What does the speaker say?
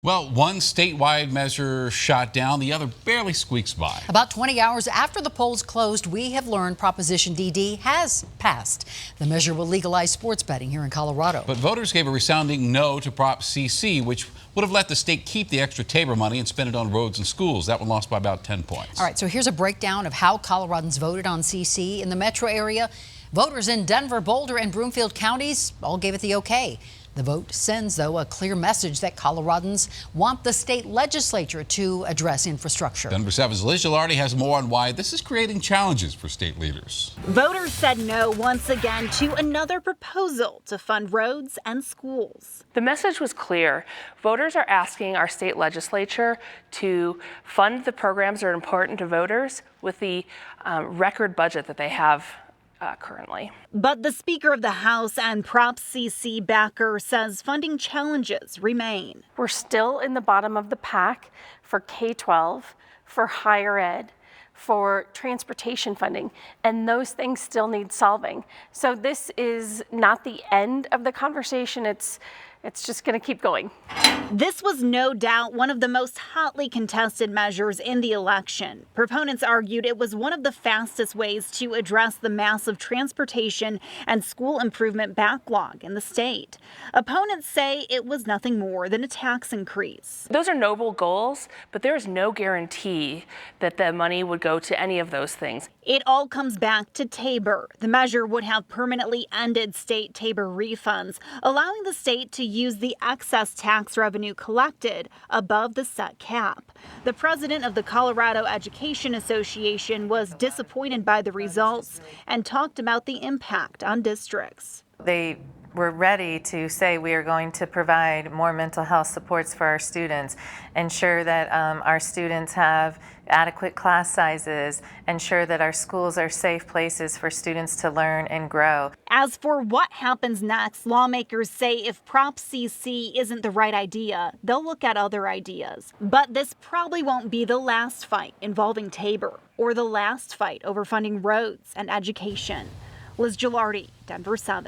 Well, one statewide measure shot down, the other barely squeaks by. About 20 hours after the polls closed, we have learned Proposition DD has passed. The measure will legalize sports betting here in Colorado. But voters gave a resounding no to Prop CC, which would have let the state keep the extra TABOR money and spend it on roads and schools. That one lost by about 10 points. All right, so here's a breakdown of how Coloradans voted on CC. In the metro area, voters in Denver, Boulder, and Broomfield counties all gave it the okay. The vote sends, though, a clear message that Coloradans want the state legislature to address infrastructure. Denver 7's Liz Gilardi has more on why this is creating challenges for state leaders. Voters said no once again to another proposal to fund roads and schools. The message was clear. Voters are asking our state legislature to fund the programs that are important to voters with the record budget that they have currently. But the Speaker of the House and Prop CC backer says funding challenges remain. We're still in the bottom of the pack for K-12, for higher ed, for transportation funding, and those things still need solving. So this is not the end of the conversation. It's just going to keep going. This was no doubt one of the most hotly contested measures in the election. Proponents argued it was one of the fastest ways to address the massive transportation and school improvement backlog in the state. Opponents say it was nothing more than a tax increase. Those are noble goals, but there is no guarantee that the money would go to any of those things. It all comes back to TABOR. The measure would have permanently ended state TABOR refunds, allowing the state to use the excess tax revenue collected above the set cap. The president of the Colorado Education Association was disappointed by the results and talked about the impact on districts. They were ready to say we are going to provide more mental health supports for our students, ensure that our students have adequate class sizes, ensure that our schools are safe places for students to learn and grow. As for what happens next, lawmakers say if Prop CC isn't the right idea, they'll look at other ideas. But this probably won't be the last fight involving TABOR or the last fight over funding roads and education. Liz Gilardi, Denver 7.